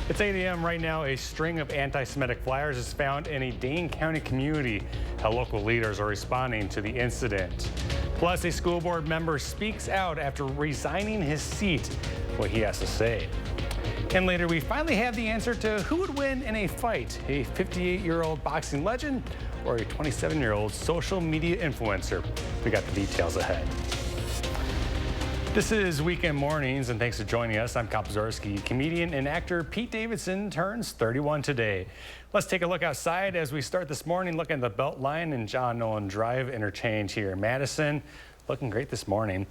It's 8 a.m. right now. A string of anti-Semitic flyers is found in a Dane County community. How local leaders are responding to the incident. Plus, a school board member speaks out after resigning his seat. What he has to say. And later, we finally have the answer to who would win in a fight, a 58-year-old boxing legend or a 27-year-old social media influencer. We got the details ahead. This is Weekend Mornings, and thanks for joining us. I'm Kyle Pazorski. Comedian and actor Pete Davidson turns 31 today. Let's take a look outside as we start this morning. Looking at the Beltline and John Nolan Drive interchange here in Madison. Looking great this morning.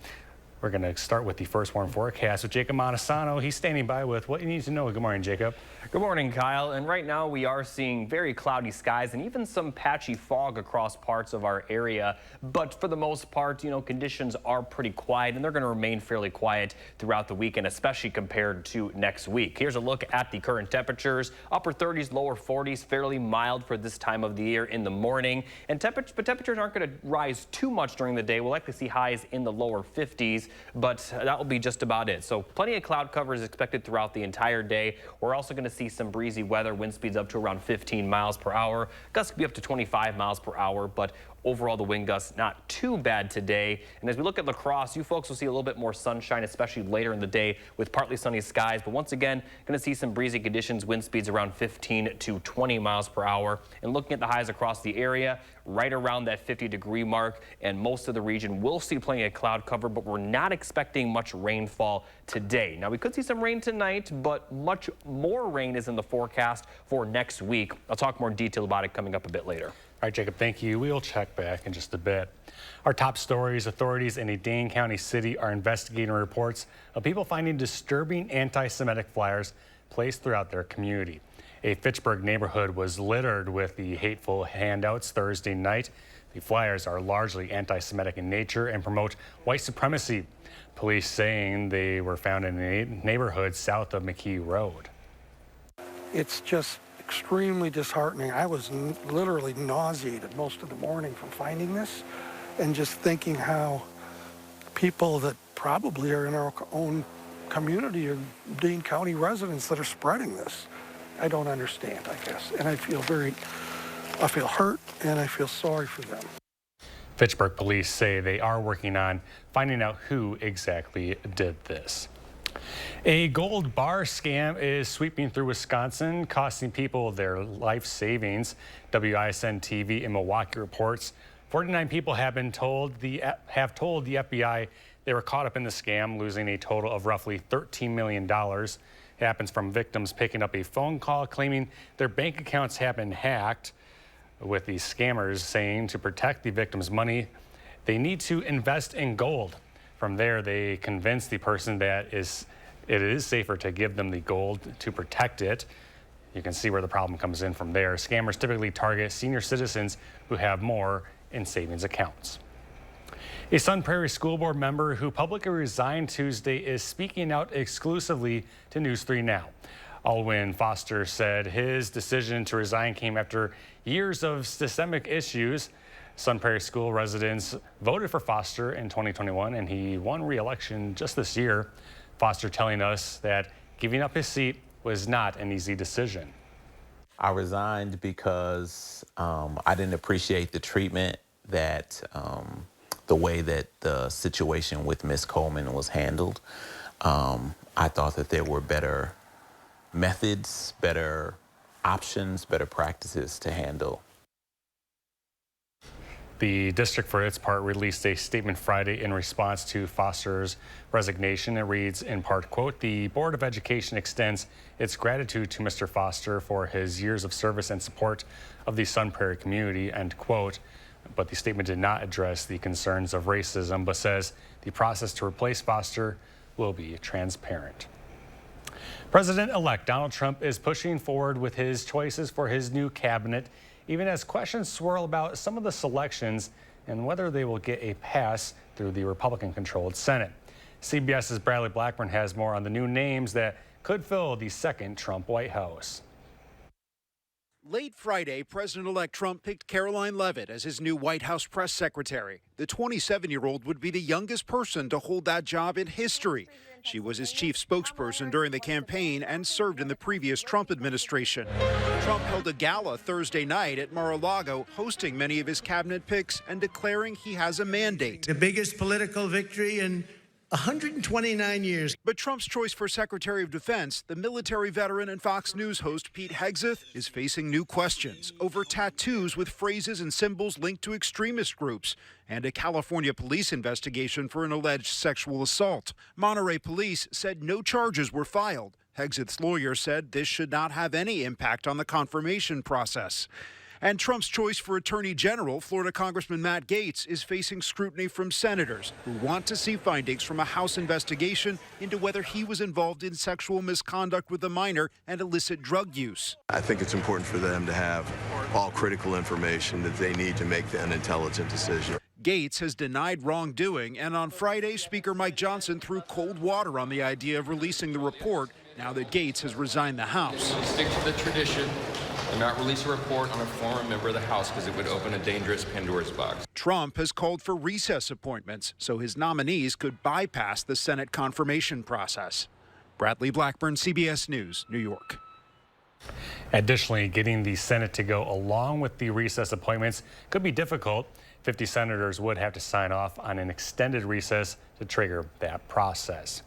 We're going to start with the first warm forecast with Jacob Montesano. He's standing by with what you need to know. Good morning, Jacob. Good morning, Kyle. And right now we are seeing very cloudy skies and even some patchy fog across parts of our area. But for the most part, conditions are pretty quiet, and they're going to remain fairly quiet throughout the weekend, especially compared to next week. Here's a look at the current temperatures. Upper 30s, lower 40s, fairly mild for this time of the year in the morning. And temperatures aren't going to rise too much during the day. We'll likely see highs in the lower 50s, but that will be just about it. So plenty of cloud cover is expected throughout the entire day. We're also going to see some breezy weather, wind speeds up to around 15 miles per hour. Gusts could be up to 25 miles per hour, but overall the wind gusts not too bad today. And as we look at La Crosse, you folks will see a little bit more sunshine, especially later in the day with partly sunny skies. But once again, going to see some breezy conditions, wind speeds around 15 to 20 miles per hour. And looking at the highs across the area, right around that 50-degree mark, and most of the region will see plenty of cloud cover, but we're not expecting much rainfall today. Now, we could see some rain tonight, but much more rain is in the forecast for next week. I'll talk more in detail about it coming up a bit later. All right, Jacob, thank you. We'll check back in just a bit. Our top stories: authorities in a Dane County city are investigating reports of people finding disturbing anti-Semitic flyers placed throughout their community. A Fitchburg neighborhood was littered with the hateful handouts Thursday night. The flyers are largely anti-Semitic in nature and promote white supremacy. Police saying they were found in a neighborhood south of McKee Road. It's just extremely disheartening. I was literally nauseated most of the morning from finding this and just thinking how people that probably are in our own community are Dane County residents that are spreading this. I don't understand, I guess. And I feel hurt and I feel sorry for them. Fitchburg police say they are working on finding out who exactly did this. A gold bar scam is sweeping through Wisconsin, costing people their life savings. WISN-TV in Milwaukee reports 49 people have told the FBI they were caught up in the scam, losing a total of roughly $13 million. It happens from victims picking up a phone call claiming their bank accounts have been hacked, with the scammers saying to protect the victim's money, they need to invest in gold. From there, they convince the person that it is safer to give them the gold to protect it. You can see where the problem comes in from there. Scammers typically target senior citizens who have more in savings accounts. A Sun Prairie school board member who publicly resigned Tuesday is speaking out exclusively to News 3 Now. Alwyn Foster said his decision to resign came after years of systemic issues. Sun Prairie school residents voted for Foster in 2021, and he won re-election just this year. Foster telling us that giving up his seat was not an easy decision. I resigned because I didn't appreciate the treatment that the way that the situation with Ms. Coleman was handled. I thought that there were better methods, better options, better practices to handle. The district, for its part, released a statement Friday in response to Foster's resignation. It reads, in part, quote, "The Board of Education extends its gratitude to Mr. Foster for his years of service and support of the Sun Prairie community," end quote. But the statement did not address the concerns of racism, but says the process to replace Foster will be transparent. President-elect Donald Trump is pushing forward with his choices for his new cabinet, even as questions swirl about some of the selections and whether they will get a pass through the Republican-controlled Senate. CBS's Bradley Blackburn has more on the new names that could fill the second Trump White House. Late Friday, President-elect Trump picked Caroline Leavitt as his new White House press secretary. The 27-year-old would be the youngest person to hold that job in history. She was his chief spokesperson during the campaign and served in the previous Trump administration. Trump held a gala Thursday night at Mar-a-Lago, hosting many of his cabinet picks and declaring he has a mandate. The biggest political victory in 129 years. But Trump's choice for Secretary of Defense, the military veteran and Fox News host Pete Hegseth, is facing new questions over tattoos with phrases and symbols linked to extremist groups and a California police investigation for an alleged sexual assault. Monterey police said no charges were filed. Hegseth's lawyer said this should not have any impact on the confirmation process. And Trump's choice for Attorney General, Florida Congressman Matt Gaetz, is facing scrutiny from senators who want to see findings from a House investigation into whether he was involved in sexual misconduct with a minor and illicit drug use. I think it's important for them to have all critical information that they need to make an intelligent decision. Gaetz has denied wrongdoing, and on Friday, Speaker Mike Johnson threw cold water on the idea of releasing the report now that Gaetz has resigned the House. Stick to the tradition and not release a report on a former member of the House because it would open a dangerous Pandora's box. Trump has called for recess appointments so his nominees could bypass the Senate confirmation process. Bradley Blackburn, CBS News, New York. Additionally, getting the Senate to go along with the recess appointments could be difficult. 50 senators would have to sign off on an extended recess to trigger that process.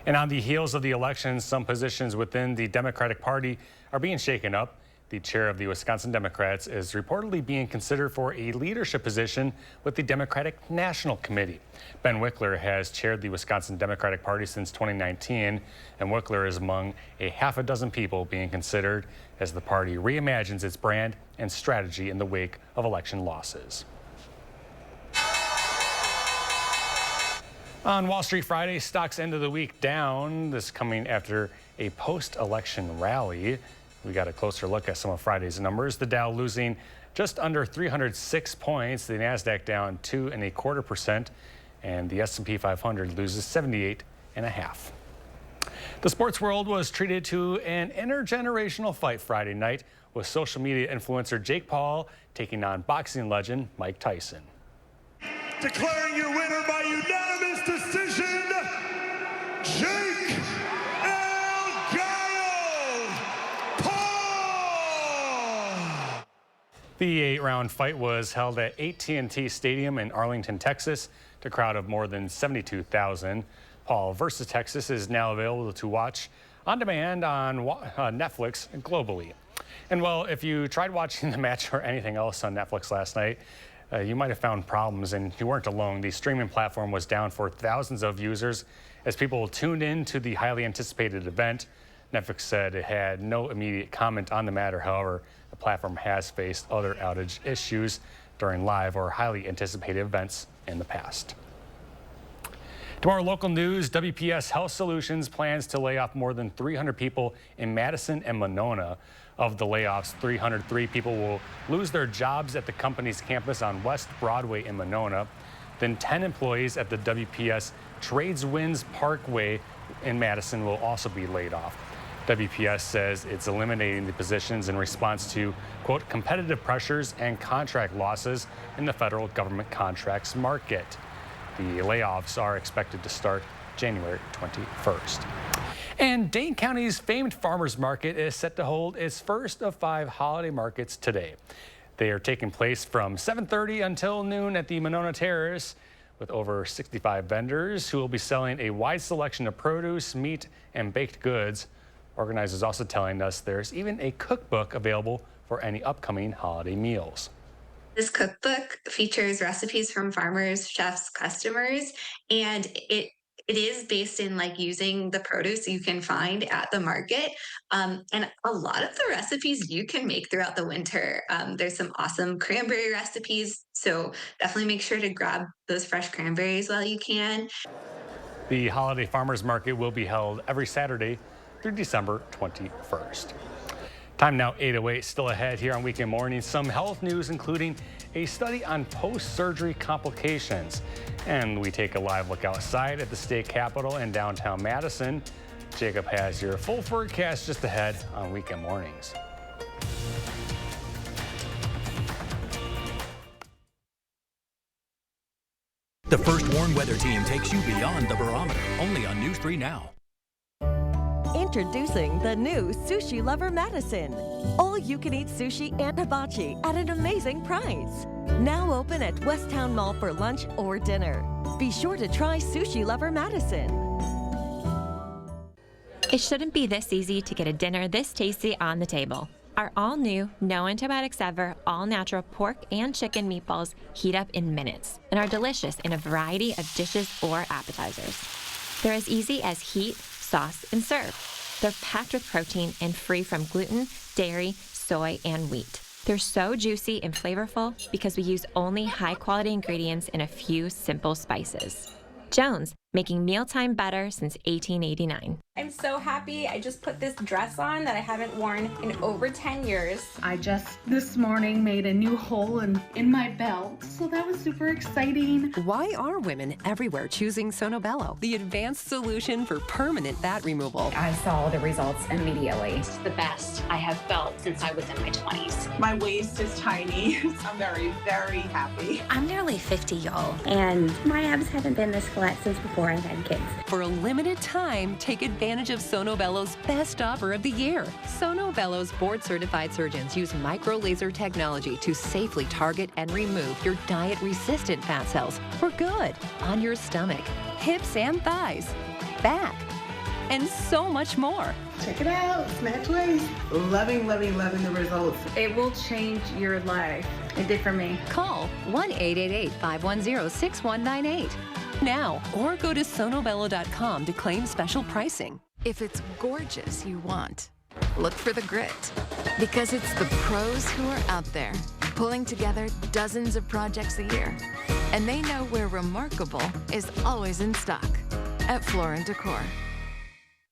And on the heels of the elections, some positions within the Democratic Party are being shaken up. The chair of the Wisconsin Democrats is reportedly being considered for a leadership position with the Democratic National Committee. Ben Wickler has chaired the Wisconsin Democratic Party since 2019, and Wickler is among a half a dozen people being considered as the party reimagines its brand and strategy in the wake of election losses. On Wall Street Friday, stocks ended the week down, this coming after a post-election rally. We got a closer look at some of Friday's numbers. The Dow losing just under 306 points, the NASDAQ down 2.25%, and the S&P 500 loses 78.5. The sports world was treated to an intergenerational fight Friday night with social media influencer Jake Paul taking on boxing legend Mike Tyson. Declaring your winner by unanimous decision, Jake The 8-round fight was held at AT&T Stadium in Arlington, Texas, to a crowd of more than 72,000. Paul versus Texas is now available to watch on demand on Netflix globally. And well, if you tried watching the match or anything else on Netflix last night, you might have found problems, and you weren't alone. The streaming platform was down for thousands of users as people tuned in to the highly anticipated event. Netflix said it had no immediate comment on the matter. However, the platform has faced other outage issues during live or highly anticipated events in the past. To our local news, WPS Health Solutions plans to lay off more than 300 people in Madison and Monona. Of the layoffs, 303 people will lose their jobs at the company's campus on West Broadway in Monona. Then 10 employees at the WPS Tradeswinds Parkway in Madison will also be laid off. WPS says it's eliminating the positions in response to, quote, competitive pressures and contract losses in the federal government contracts market. The layoffs are expected to start January 21st. And Dane County's famed farmers market is set to hold its first of 5 holiday markets today. They are taking place from 7:30 until noon at the Monona Terrace, with over 65 vendors who will be selling a wide selection of produce, meat, and baked goods. Organizers also telling us there's even a cookbook available for any upcoming holiday meals. This cookbook features recipes from farmers, chefs, customers, and it is based in using the produce you can find at the market. And a lot of the recipes you can make throughout the winter. There's some awesome cranberry recipes, so definitely make sure to grab those fresh cranberries while you can. The holiday farmers market will be held every Saturday through December 21st. Time now 8:08, still ahead here on Weekend Mornings. Some health news, including a study on post-surgery complications. And we take a live look outside at the state capitol in downtown Madison. Jacob has your full forecast just ahead on Weekend Mornings. The First Warn Weather Team takes you beyond the barometer, only on News 3 Now. Introducing the new Sushi Lover Madison. All-you-can-eat sushi and hibachi at an amazing price. Now open at Westtown Mall for lunch or dinner. Be sure to try Sushi Lover Madison. It shouldn't be this easy to get a dinner this tasty on the table. Our all-new, no antibiotics ever, all-natural pork and chicken meatballs heat up in minutes and are delicious in a variety of dishes or appetizers. They're as easy as heat, sauce, and serve. They're packed with protein and free from gluten, dairy, soy, and wheat. They're so juicy and flavorful because we use only high-quality ingredients and a few simple spices. Jones, making mealtime better since 1889. I'm so happy. I just put this dress on that I haven't worn in over 10 years. I just this morning made a new hole in my belt, so that was super exciting. Why are women everywhere choosing Sonobello, the advanced solution for permanent fat removal? I saw the results immediately. It's the best I have felt since I was in my 20s. My waist is tiny. I'm very, very happy. I'm nearly 50, y'all, and my abs haven't been this flat since before I've had kids. For a limited time, take advantage of Sonobello's best offer of the year. Sonobello's board-certified surgeons use micro-laser technology to safely target and remove your diet-resistant fat cells for good on your stomach, hips and thighs, back, and so much more. Check it out, snatch waist. Loving, loving, loving the results. It will change your life. It did for me. Call 1-888-510-6198 now or go to sonobello.com to claim special pricing. If it's gorgeous you want, look for the grit. Because it's the pros who are out there, pulling together dozens of projects a year. And they know where remarkable is always in stock at Floor & Decor.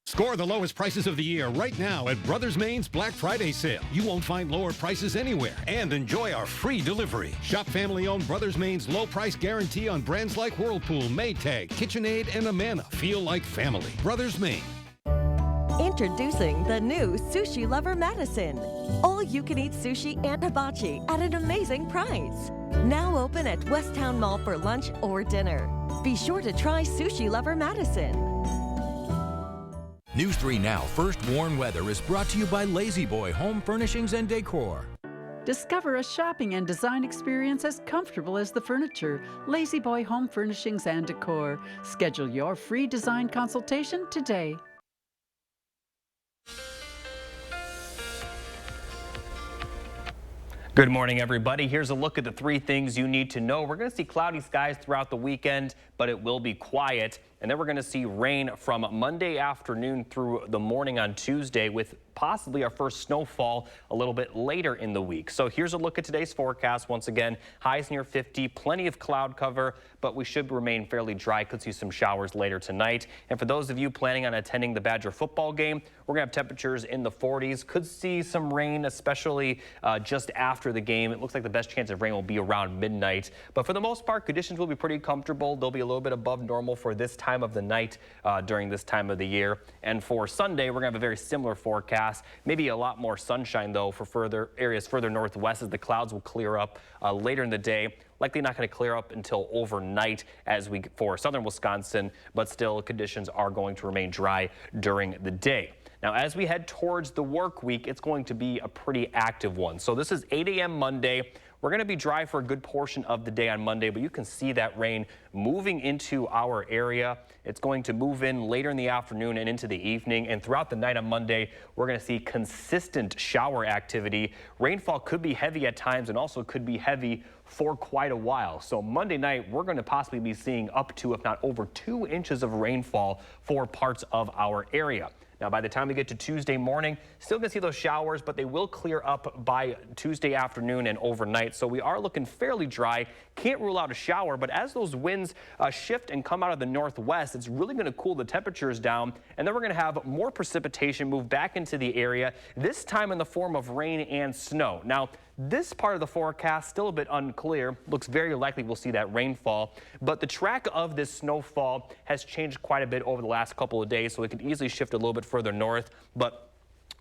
Score the lowest prices of the year right now at Brothers Main's Black Friday sale. You won't find lower prices anywhere. And enjoy our free delivery. Shop family-owned Brothers Main's low price guarantee on brands like Whirlpool, Maytag, KitchenAid, and Amana. Feel like family. Brothers Main. Introducing the new Sushi Lover Madison. All-you-can-eat sushi and hibachi at an amazing price. Now open at Westtown Mall for lunch or dinner. Be sure to try Sushi Lover Madison. News 3 Now First Warn Weather is brought to you by Lazy Boy Home Furnishings and Decor. Discover a shopping and design experience as comfortable as the furniture. Lazy Boy Home Furnishings and Decor. Schedule your free design consultation today. Good morning, everybody. Here's a look at the 3 things you need to know. We're going to see cloudy skies throughout the weekend, but it will be quiet. And then we're going to see rain from Monday afternoon through the morning on Tuesday, with possibly our first snowfall a little bit later in the week. So here's a look at today's forecast. Once again, highs near 50, plenty of cloud cover, but we should remain fairly dry. Could see some showers later tonight. And for those of you planning on attending the Badger football game, we're going to have temperatures in the 40s. Could see some rain, especially just after the game. It looks like the best chance of rain will be around midnight. But for the most part, conditions will be pretty comfortable. They'll be a little bit above normal for this time of the night during this time of the year. And for Sunday, we're going to have a very similar forecast. Maybe a lot more sunshine, though, for further areas further northwest, as the clouds will clear up later in the day. Likely not going to clear up until overnight for southern Wisconsin, but still conditions are going to remain dry during the day. Now, as we head towards the work week, it's going to be a pretty active one. So this is 8 a.m. Monday. We're going to be dry for a good portion of the day on Monday, but you can see that rain moving into our area. It's going to move in later in the afternoon and into the evening. And throughout the night on Monday, we're going to see consistent shower activity. Rainfall could be heavy at times and also could be heavy for quite a while. So Monday night, we're going to possibly be seeing up to, if not over 2 inches of rainfall for parts of our area. Now, by the time we get to Tuesday morning, still going to see those showers, but they will clear up by Tuesday afternoon and overnight. So we are looking fairly dry. Can't rule out a shower, but as those winds shift and come out of the northwest, it's really going to cool the temperatures down. And then we're going to have more precipitation move back into the area, this time in the form of rain and snow. Now, this part of the forecast still a bit unclear. Looks very likely we'll see that rainfall, but the track of this snowfall has changed quite a bit over the last couple of days, so it could easily shift a little bit further north. But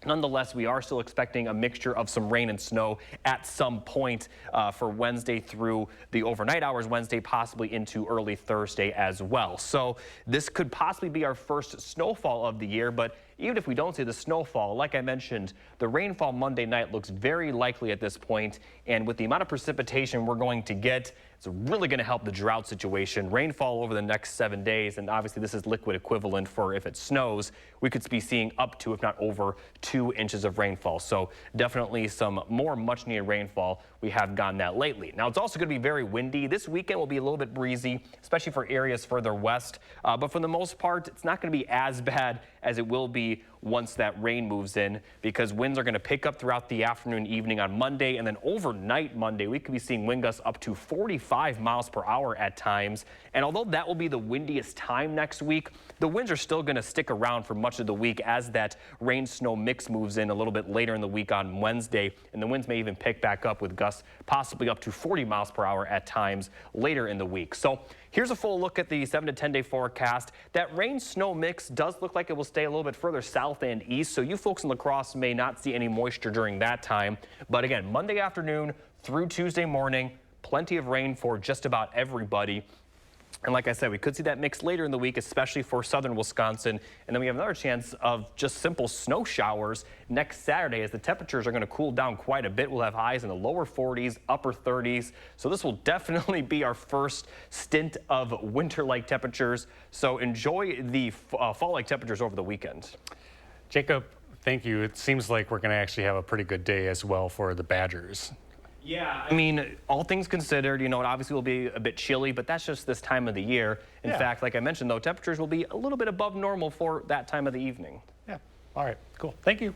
Nonetheless, we are still expecting a mixture of some rain and snow at some point for Wednesday through the overnight hours Wednesday, possibly into early Thursday as well. So this could possibly be our first snowfall of the year, but even if we don't see the snowfall, like I mentioned, the rainfall Monday night looks very likely at this point, and with the amount of precipitation we're going to get, it's really going to help the drought situation. Rainfall over the next 7 days, and obviously this is liquid equivalent for if it snows, we could be seeing up to, if not over, 2 inches of rainfall. So definitely some more much needed rainfall. We have gotten that lately. Now it's also going to be very windy. This weekend will be a little bit breezy, especially for areas further west. But for the most part, it's not going to be as bad as it will be once that rain moves in, because winds are going to pick up throughout the afternoon, evening on Monday, and then overnight Monday, we could be seeing wind gusts up to 45 miles per hour at times. And although that will be the windiest time next week, the winds are still going to stick around for much of the week as that rain-snow mix moves in a little bit later in the week on Wednesday, and the winds may even pick back up with gusts possibly up to 40 miles per hour at times later in the week. So here's a full look at the 7 to 10 day forecast. That rain-snow mix does look like it will stay a little bit further south and east, so you folks in La Crosse may not see any moisture during that time. But again, Monday afternoon through Tuesday morning, plenty of rain for just about everybody. And like I said, we could see that mix later in the week, especially for southern Wisconsin. And then we have another chance of just simple snow showers next Saturday as the temperatures are going to cool down quite a bit. We'll have highs in the lower 40s, upper 30s. So this will definitely be our first stint of winter-like temperatures. So enjoy the fall-like temperatures over the weekend. Jacob, thank you. It seems like we're going to actually have a pretty good day as well for the Badgers. Yeah, I mean, all things considered, you know, it obviously will be a bit chilly, but that's just this time of the year. In fact, like I mentioned, though, temperatures will be a little bit above normal for that time of the evening. Yeah. All right, cool. Thank you.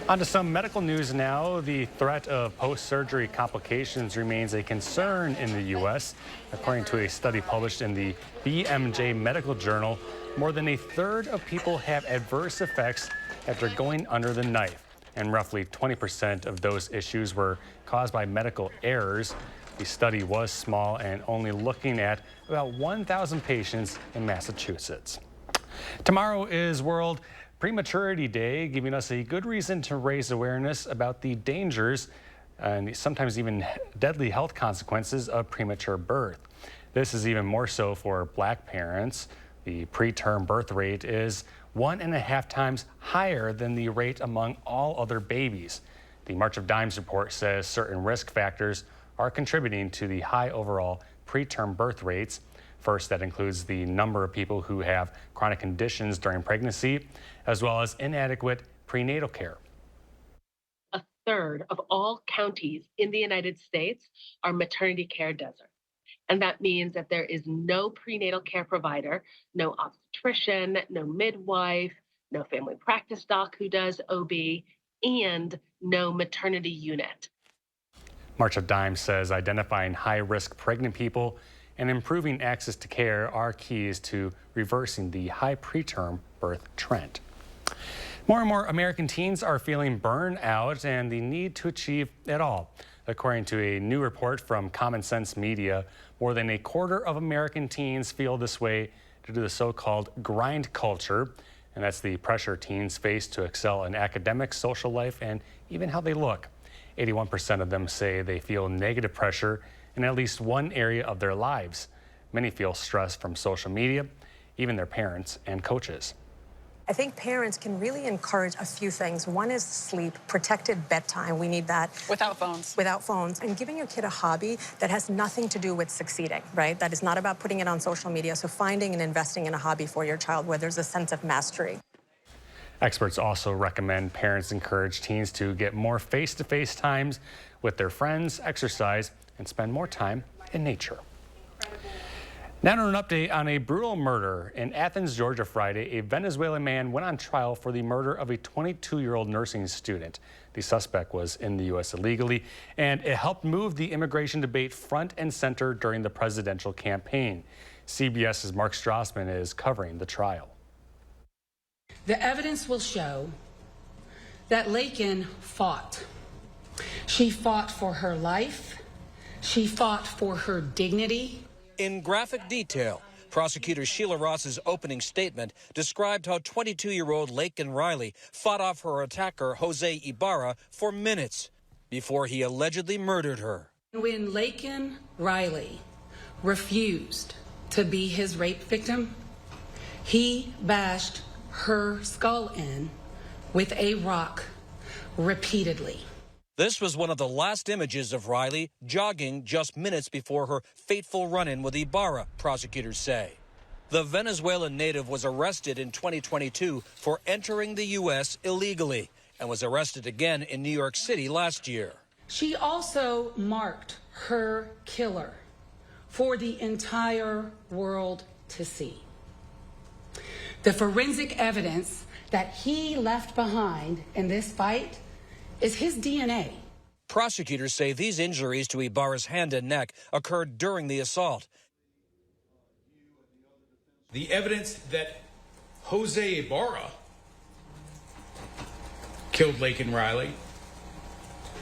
On to some medical news now. The threat of post-surgery complications remains a concern in the U.S. According to a study published in the BMJ Medical Journal, more than a third of people have adverse effects after going under the knife, and roughly 20% of those issues were caused by medical errors. The study was small and only looking at about 1,000 patients in Massachusetts. Tomorrow is World Prematurity Day, giving us a good reason to raise awareness about the dangers and sometimes even deadly health consequences of premature birth. This is even more so for Black parents. The preterm birth rate is 1.5 times higher than the rate among all other babies. The March of Dimes report says certain risk factors are contributing to the high overall preterm birth rates. First, that includes the number of people who have chronic conditions during pregnancy, as well as inadequate prenatal care. A third of all counties in the United States are maternity care deserts. And that means that there is no prenatal care provider, no obstetrician, no midwife, no family practice doc who does OB, and no maternity unit. March of Dimes says identifying high-risk pregnant people and improving access to care are keys to reversing the high preterm birth trend. More and more American teens are feeling burned out and the need to achieve it all. According to a new report from Common Sense Media, more than a quarter of American teens feel this way due to the so-called grind culture, and that's the pressure teens face to excel in academics, social life, and even how they look. 81% of them say they feel negative pressure in at least one area of their lives. Many feel stress from social media, even their parents and coaches. I think parents can really encourage a few things. One is sleep, protected bedtime. We need that. Without phones. Without phones. And giving your kid a hobby that has nothing to do with succeeding, right? That is not about putting it on social media. So finding and investing in a hobby for your child where there's a sense of mastery. Experts also recommend parents encourage teens to get more face-to-face times with their friends, exercise, and spend more time in nature. Now to an update on a brutal murder. In Athens, Georgia Friday, a Venezuelan man went on trial for the murder of a 22-year-old nursing student. The suspect was in the U.S. illegally, and it helped move the immigration debate front and center during the presidential campaign. CBS's Mark Strassman is covering the trial. The evidence will show that Lakin fought. She fought for her life. She fought for her dignity. In graphic detail, Prosecutor Sheila Ross's opening statement described how 22-year-old Laken Riley fought off her attacker, Jose Ibarra, for minutes before he allegedly murdered her. When Laken Riley refused to be his rape victim, he bashed her skull in with a rock repeatedly. This was one of the last images of Riley jogging just minutes before her fateful run-in with Ibarra, prosecutors say. The Venezuelan native was arrested in 2022 for entering the U.S. illegally and was arrested again in New York City last year. She also marked her killer for the entire world to see. The forensic evidence that he left behind in this fight is his DNA. Prosecutors say these injuries to Ibarra's hand and neck occurred during the assault. The evidence that Jose Ibarra killed Laken Riley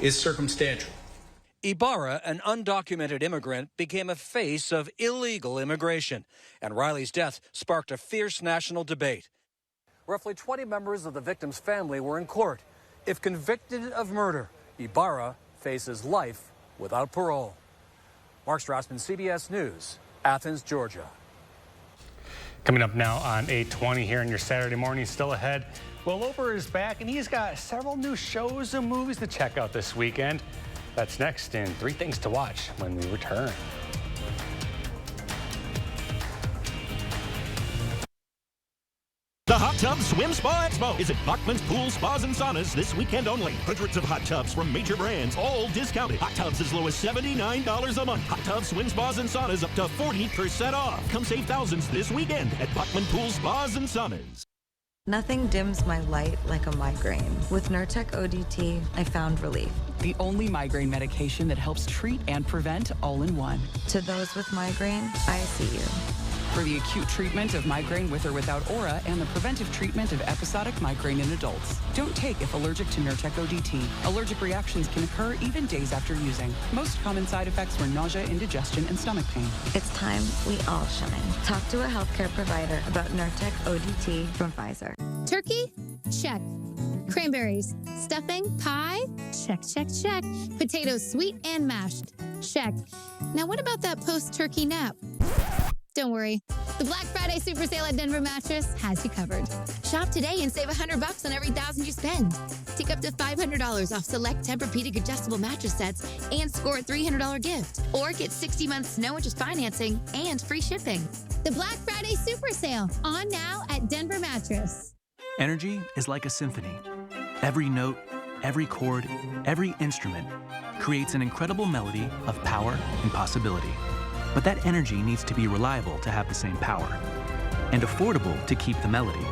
is circumstantial. Ibarra, an undocumented immigrant, became a face of illegal immigration, and Riley's death sparked a fierce national debate. Roughly 20 members of the victim's family were in court. If convicted of murder, Ibarra faces life without parole. Mark Strassman, CBS News, Athens, Georgia. Coming up now on 8:20 here in your Saturday morning, still ahead. Will Loper is back, and he's got several new shows and movies to check out this weekend. That's next in 3 Things to Watch when we return. The Hot Tub Swim Spa Expo is at Bachman's Pool Spas and Saunas this weekend only. Hundreds of hot tubs from major brands, all discounted. Hot tubs as low as $79 a month. Hot tub swim spas and saunas up to 40% off. Come save thousands this weekend at Bachman Pool Spas and Saunas. Nothing dims my light like a migraine. With Nurtec ODT, I found relief. The only migraine medication that helps treat and prevent all in one. To those with migraine, I see you. For the acute treatment of migraine with or without aura and the preventive treatment of episodic migraine in adults. Don't take if allergic to Nurtec ODT. Allergic reactions can occur even days after using. Most common side effects were nausea, indigestion, and stomach pain. It's time we all shine. Talk to a healthcare provider about Nurtec ODT from Pfizer. Turkey? Check. Cranberries. Stuffing? Pie? Check, check, check. Potatoes sweet and mashed? Check. Now what about that post-turkey nap? Don't worry. The Black Friday Super Sale at Denver Mattress has you covered. Shop today and save $100 on every $1,000 you spend. Take up to $500 off select Tempur-Pedic adjustable mattress sets and score a $300 gift. Or get 60 months no interest financing and free shipping. The Black Friday Super Sale on now at Denver Mattress. Energy is like a symphony. Every note, every chord, every instrument creates an incredible melody of power and possibility. But that energy needs to be reliable to have the same power, and affordable to keep the melody.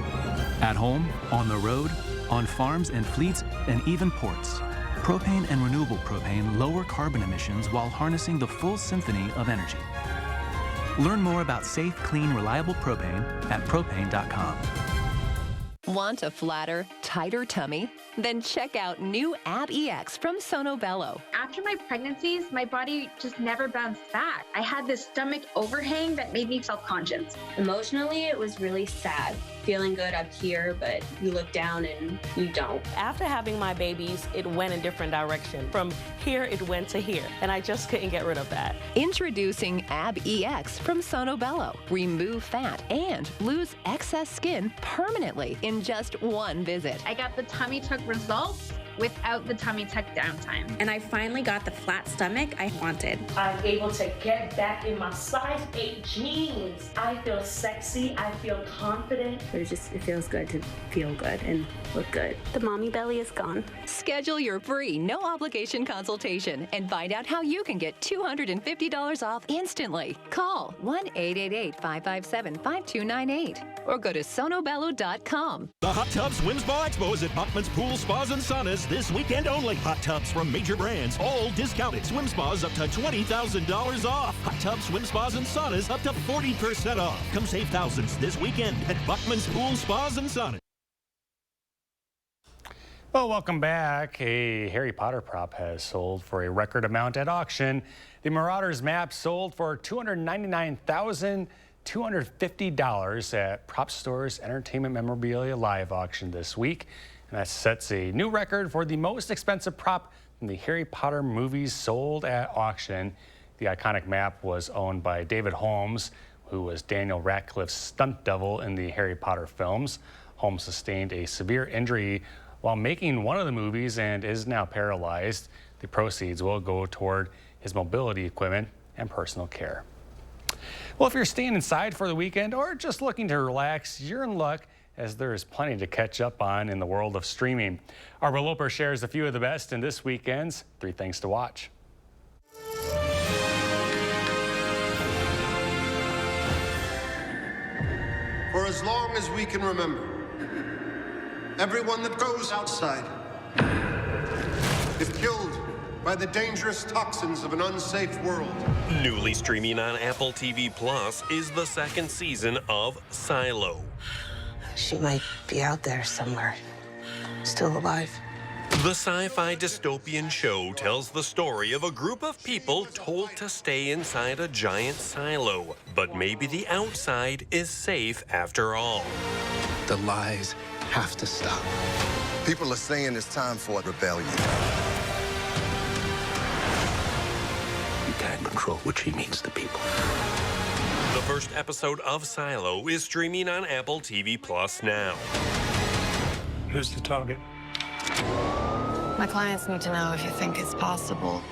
At home, on the road, on farms and fleets, and even ports. Propane and renewable propane lower carbon emissions while harnessing the full symphony of energy. Learn more about safe, clean, reliable propane at propane.com. Want a flatter, tighter tummy? Then check out new Ab EX from Sono Bello. After my pregnancies, my body just never bounced back. I had this stomach overhang that made me self-conscious. Emotionally, it was really sad. Feeling good up here, but you look down and you don't. After having my babies, it went a different direction. From here, it went to here, and I just couldn't get rid of that. Introducing Ab EX from Sono Bello. Remove fat and lose excess skin permanently in just one visit. I got the tummy tuck results without the tummy tuck downtime. And I finally got the flat stomach I wanted. I'm able to get back in my size 8 jeans. I feel sexy, I feel confident. It feels good to feel good and look good. The mommy belly is gone. Schedule your free, no obligation consultation and find out how you can get $250 off instantly. Call 1-888-557-5298 or go to sonobello.com. The Hot Tub Swim Spa Expo is at Bachman's Pool Spas and Saunas this weekend only. Hot tubs from major brands, all discounted. Swim spas up to $20,000 off. Hot tub swim spas and saunas up to 40% off. Come save thousands this weekend at Bachman's Pool Spas and Saunas. Well, welcome back. A Harry Potter prop has sold for a record amount at auction. The Marauders map sold for $299,000. $250 at Prop Store's Entertainment Memorabilia Live auction this week. And that sets a new record for the most expensive prop from the Harry Potter movies sold at auction. The iconic map was owned by David Holmes, who was Daniel Radcliffe's stunt double in the Harry Potter films. Holmes sustained a severe injury while making one of the movies and is now paralyzed. The proceeds will go toward his mobility equipment and personal care. Well, if you're staying inside for the weekend or just looking to relax, you're in luck, as there is plenty to catch up on in the world of streaming. Our Loper shares a few of the best in this weekend's 3 Things to Watch. For as long as we can remember, everyone that goes outside is killed by the dangerous toxins of an unsafe world. Newly streaming on Apple TV Plus is the 2nd season of Silo. She might be out there somewhere, still alive. The sci-fi dystopian show tells the story of a group of people told to stay inside a giant silo, but maybe the outside is safe after all. The lies have to stop. People are saying it's time for a rebellion. You can't control what she means to people. The first episode of Silo is streaming on Apple TV Plus now. Who's the target? My clients need to know if you think it's possible.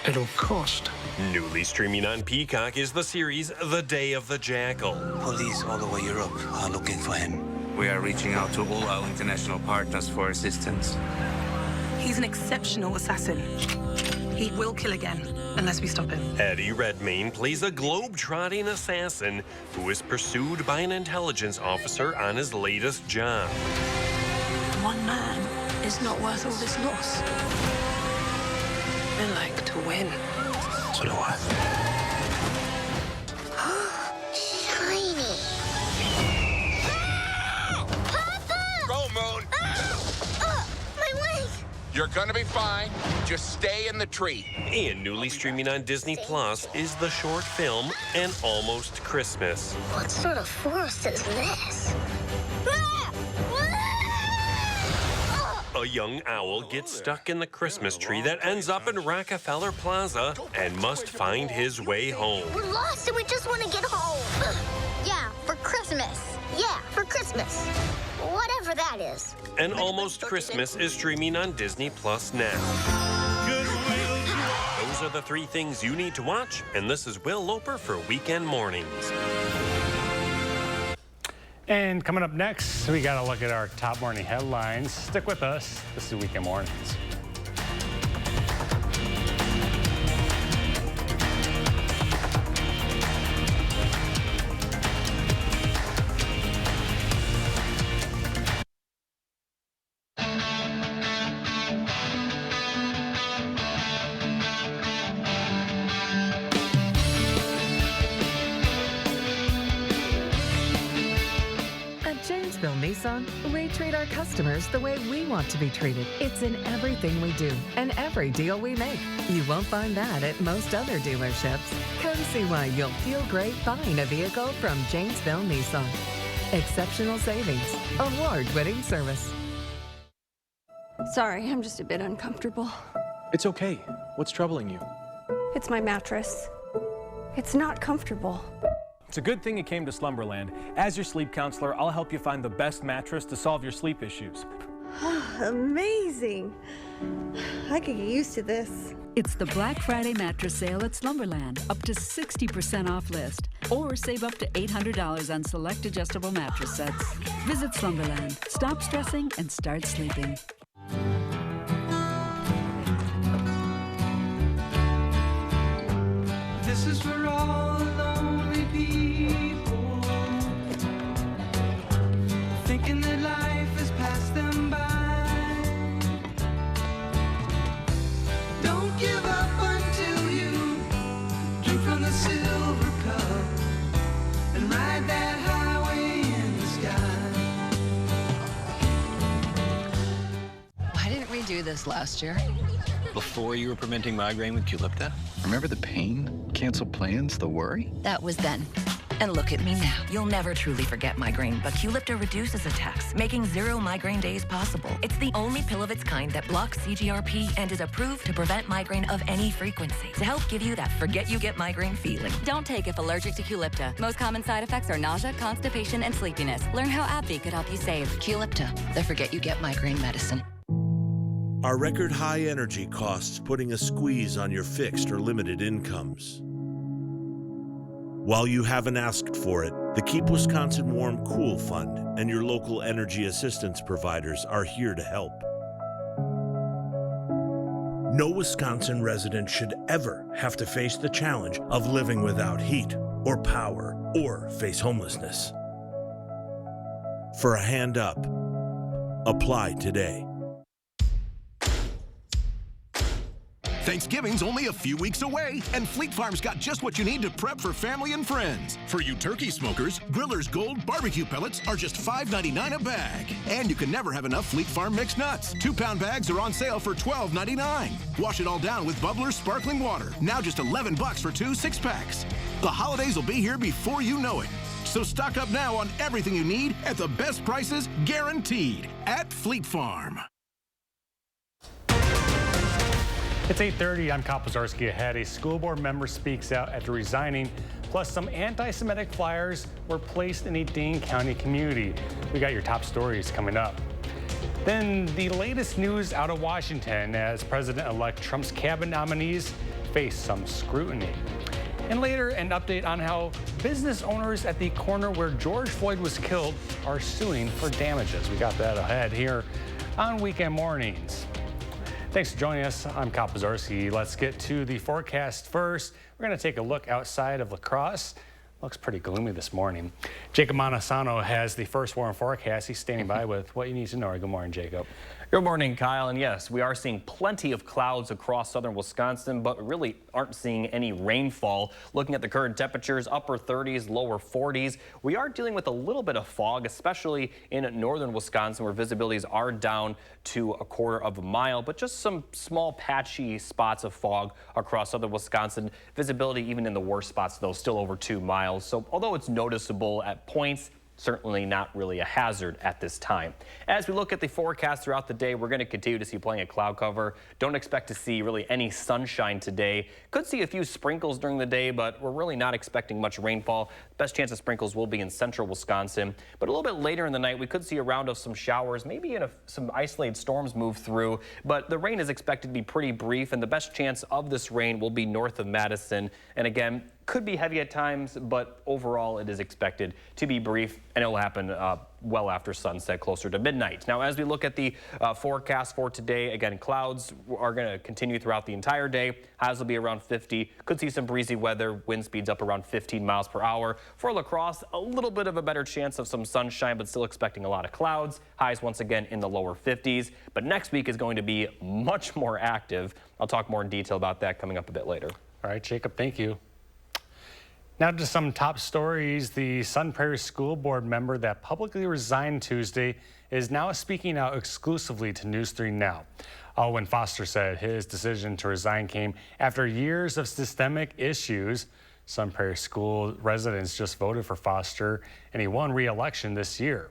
It'll cost. Newly streaming on Peacock is the series The Day of the Jackal. Police all over Europe are looking for him. We are reaching out to all our international partners for assistance. He's an exceptional assassin. He will kill again, unless we stop him. Eddie Redmayne plays a globe-trotting assassin who is pursued by an intelligence officer on his latest job. One man is not worth all this loss. I like to win. So do I. Shiny. Go, Moon! My leg! You're gonna be fine. Just stay in the tree. And newly streaming on Disney Plus is the short film An Almost Christmas. What sort of forest is this? A young owl gets stuck in the Christmas tree that ends up in Rockefeller Plaza and must find his way home. We're lost and we just want to get home. Yeah, for Christmas. Yeah, for Christmas. Whatever that is. An Almost Christmas is streaming on Disney Plus now. Those are the 3 things you need to watch, and this is Will Loper for Weekend Mornings. And coming up next, we got to look at our top morning headlines. Stick with us. This is Weekend Mornings. Nissan, we treat our customers the way we want to be treated. It's in everything we do and every deal we make. You won't find that at most other dealerships. Come see why you'll feel great buying a vehicle from Janesville Nissan. Exceptional savings, award-winning service. Sorry, I'm just a bit uncomfortable. It's okay. What's troubling you? It's my mattress. It's not comfortable. It's a good thing you came to Slumberland. As your sleep counselor, I'll help you find the best mattress to solve your sleep issues. Amazing. I could get used to this. It's the Black Friday mattress sale at Slumberland. Up to 60% off list. Or save up to $800 on select adjustable mattress sets. Visit Slumberland. Stop stressing and start sleeping. This is for all the lonely people, thinking that life has passed them by. Don't give up until you drink from the silver cup and ride that highway in the sky. Why didn't we do this last year? Before you were preventing migraine with Qulipta? Remember the pain? Cancel plans, the worry? That was then. And look at me now. You'll never truly forget migraine, but Qulipta reduces attacks, making 0 migraine days possible. It's the only pill of its kind that blocks CGRP and is approved to prevent migraine of any frequency, to help give you that forget you get migraine feeling. Don't take if allergic to Qulipta. Most common side effects are nausea, constipation, and sleepiness. Learn how AbbVie could help you save. Qulipta, the forget you get migraine medicine. Are record high energy costs putting a squeeze on your fixed or limited incomes? While you haven't asked for it, the Keep Wisconsin Warm Cool Fund and your local energy assistance providers are here to help. No Wisconsin resident should ever have to face the challenge of living without heat or power or face homelessness. For a hand up, apply today. Thanksgiving's only a few weeks away, and Fleet Farm's got just what you need to prep for family and friends. For you turkey smokers, Griller's Gold barbecue pellets are just $5.99 a bag. And you can never have enough Fleet Farm mixed nuts. 2-pound bags are on sale for $12.99. Wash it all down with Bubbler's sparkling water. Now just $11 for 2 6-packs. The holidays will be here before you know it. So stock up now on everything you need at the best prices guaranteed at Fleet Farm. It's 8:30. I'm Kyle Pazarski ahead. A school board member speaks out after resigning, plus some anti-Semitic flyers were placed in a Dane County community. We got your top stories coming up. Then the latest news out of Washington as President-elect Trump's cabinet nominees face some scrutiny. And later, an update on how business owners at the corner where George Floyd was killed are suing for damages. We got that ahead here on Weekend Mornings. Thanks for joining us. I'm Kyle Pazarski. Let's get to the forecast first. We're going to take a look outside of La Crosse. Looks pretty gloomy this morning. Jacob Montesano has the first warm forecast. He's standing by with what you need to know. Good morning, Jacob. Good morning, Kyle. And yes, we are seeing plenty of clouds across southern Wisconsin, but really aren't seeing any rainfall. Looking at the current temperatures, upper 30s, lower 40s. We are dealing with a little bit of fog, especially in northern Wisconsin, where visibilities are down to a quarter of a mile, but just some small patchy spots of fog across southern Wisconsin. Visibility, even in the worst spots, though, still over 2 miles. So although it's noticeable at points, certainly not really a hazard at this time. As we look at the forecast throughout the day, we're going to continue to see plenty of cloud cover. Don't expect to see really any sunshine today. Could see a few sprinkles during the day, but we're really not expecting much rainfall. Best chance of sprinkles will be in central Wisconsin. But a little bit later in the night, we could see a round of some showers, maybe some isolated storms move through. But the rain is expected to be pretty brief, and the best chance of this rain will be north of Madison. And again, could be heavy at times, but overall it is expected to be brief, and it will happen well after sunset, closer to midnight. Now, as we look at the forecast for today, again, clouds are going to continue throughout the entire day. Highs will be around 50. Could see some breezy weather. Wind speeds up around 15 miles per hour. For La Crosse, a little bit of a better chance of some sunshine, but still expecting a lot of clouds. Highs once again in the lower 50s. But next week is going to be much more active. I'll talk more in detail about that coming up a bit later. All right, Jacob, thank you. Now to some top stories. The Sun Prairie School Board member that publicly resigned Tuesday is now speaking out exclusively to News 3 Now. Alwyn Foster said his decision to resign came after years of systemic issues. Sun Prairie School residents just voted for Foster, and he won re-election this year.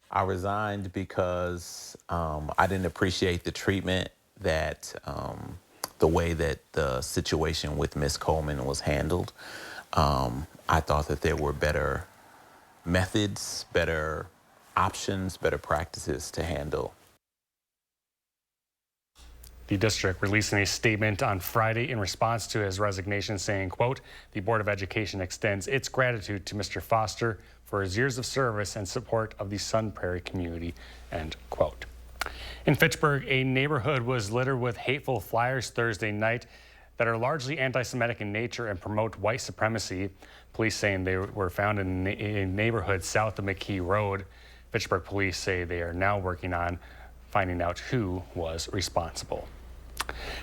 I resigned because I didn't appreciate the treatment that the way that the situation with Ms. Coleman was handled. I thought that there were better methods, better options, better practices to handle. The district releasing a statement on Friday in response to his resignation saying, quote, "The Board of Education extends its gratitude to Mr. Foster for his years of service and support of the Sun Prairie community," end quote. In Fitchburg, a neighborhood was littered with hateful flyers Thursday night that are largely anti-Semitic in nature and promote white supremacy. Police saying they were found in a neighborhood south of McKee Road. Fitchburg police say they are now working on finding out who was responsible.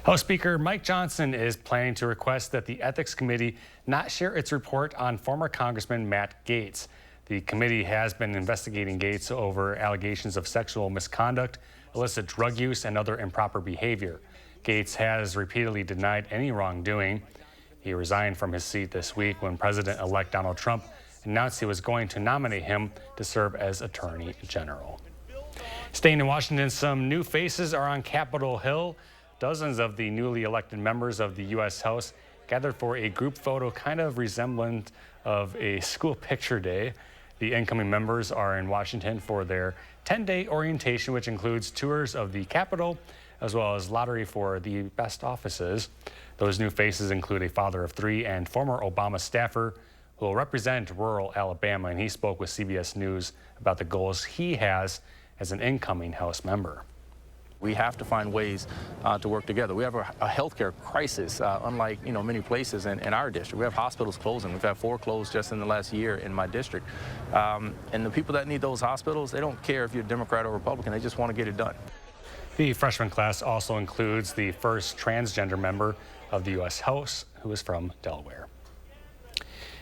House Speaker Mike Johnson is planning to request that the Ethics Committee not share its report on former Congressman Matt Gaetz. The committee has been investigating Gaetz over allegations of sexual misconduct, illicit drug use, and other improper behavior. Gaetz has repeatedly denied any wrongdoing. He resigned from his seat this week when President-elect Donald Trump announced he was going to nominate him to serve as Attorney General. Staying in Washington, some new faces are on Capitol Hill. Dozens of the newly elected members of the U.S. House gathered for a group photo kind of resemblant of a school picture day. The incoming members are in Washington for their 10-day orientation, which includes tours of the Capitol, as well as lottery for the best offices. Those new faces include a father of 3 and former Obama staffer who will represent rural Alabama, and he spoke with CBS News about the goals he has as an incoming House member. We have to find ways to work together. We have a healthcare crisis, unlike many places in our district. We have hospitals closing. We've had 4 closed just in the last year in my district. And the people that need those hospitals, they don't care if you're Democrat or Republican. They just want to get it done. The freshman class also includes the first transgender member of the U.S. House, who is from Delaware.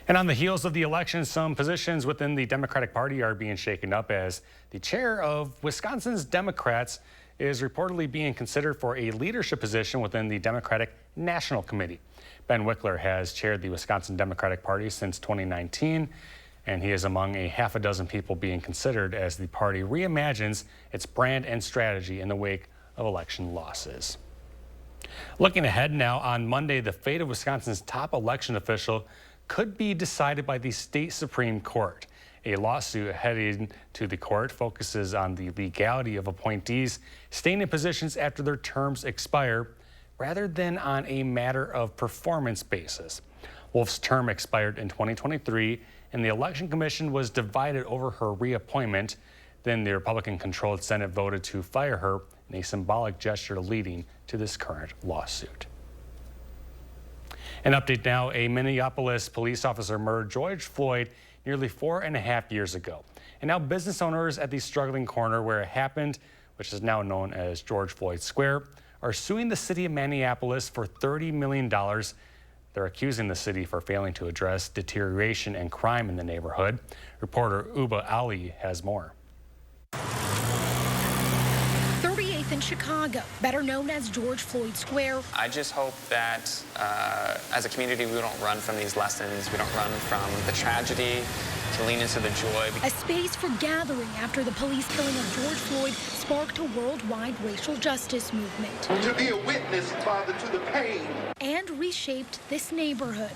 And on the heels of the election, some positions within the Democratic Party are being shaken up as the chair of Wisconsin's Democrats is reportedly being considered for a leadership position within the Democratic National Committee. Ben Wickler has chaired the Wisconsin Democratic Party since 2019, and he is among a half a dozen people being considered as the party reimagines its brand and strategy in the wake of election losses. Looking ahead now, on Monday, the fate of Wisconsin's top election official could be decided by the state Supreme Court. A lawsuit heading to the court focuses on the legality of appointees staying in positions after their terms expire, rather than on a matter of performance basis. Wolf's term expired in 2023, and the Election Commission was divided over her reappointment. Then the Republican-controlled Senate voted to fire her in a symbolic gesture leading to this current lawsuit. An update now, a Minneapolis police officer murdered George Floyd nearly 4.5 years ago. And now business owners at the struggling corner where it happened, which is now known as George Floyd Square, are suing the city of Minneapolis for $30 million. They're accusing the city for failing to address deterioration and crime in the neighborhood. Reporter Uba Ali has more. 38th in Chicago, better known as George Floyd Square. I just hope that as a community, we don't run from these lessons. We don't run from the tragedy, to lean into the joy. A space for gathering after the police killing of George Floyd sparked a worldwide racial justice movement. To be a witness, Father, to the pain. And reshaped this neighborhood.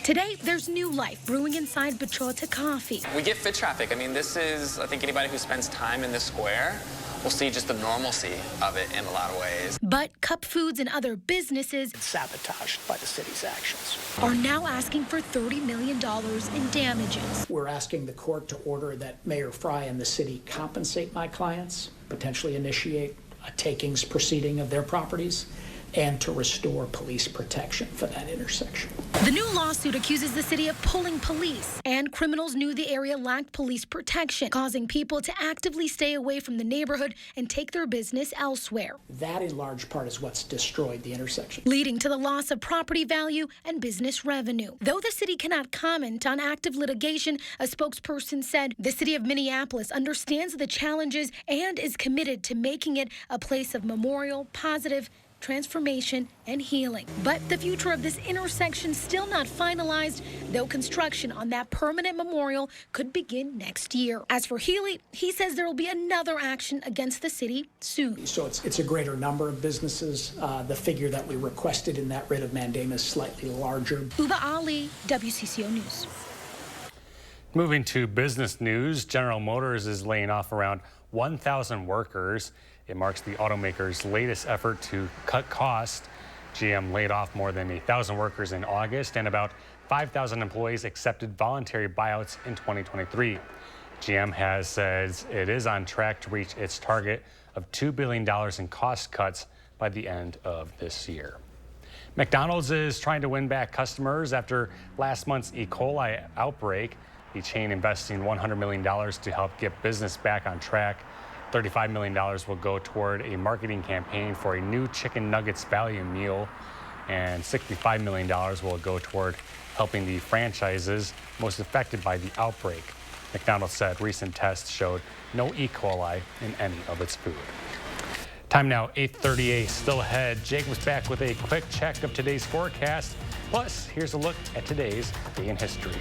Today, there's new life brewing inside Bachota Coffee. We get foot traffic. I mean, this is, I think anybody who spends time in this square will see just the normalcy of it in a lot of ways. But Cup Foods and other businesses, sabotaged by the city's actions, are now asking for $30 million in damages. We're asking the court to order that Mayor Fry and the city compensate my clients, potentially initiate a takings proceeding of their properties, and to restore police protection for that intersection. The new lawsuit accuses the city of pulling police, and criminals knew the area lacked police protection, causing people to actively stay away from the neighborhood and take their business elsewhere. That, in large part, is what's destroyed the intersection, leading to the loss of property value and business revenue. Though the city cannot comment on active litigation, a spokesperson said the city of Minneapolis understands the challenges and is committed to making it a place of memorial, positive transformation, and healing. But the future of this intersection still not finalized, though construction on that permanent memorial could begin next year. As for Healy, he says there will be another action against the city soon. So it's a greater number of businesses. The figure that we requested in that writ of mandamus is slightly larger. Uba Ali, WCCO News. Moving to business news, General Motors is laying off around 1,000 workers. It marks the automaker's latest effort to cut costs. GM laid off more than 1,000 workers in August, and about 5,000 employees accepted voluntary buyouts in 2023. GM has said it is on track to reach its target of $2 billion in cost cuts by the end of this year. McDonald's is trying to win back customers after last month's E. coli outbreak. The chain investing $100 million to help get business back on track. $35 million will go toward a marketing campaign for a new chicken nuggets value meal, and $65 million will go toward helping the franchises most affected by the outbreak. McDonald's said recent tests showed no E. coli in any of its food. Time now, 8:38, still ahead. Jacob's back with a quick check of today's forecast. Plus, here's a look at today's day in history.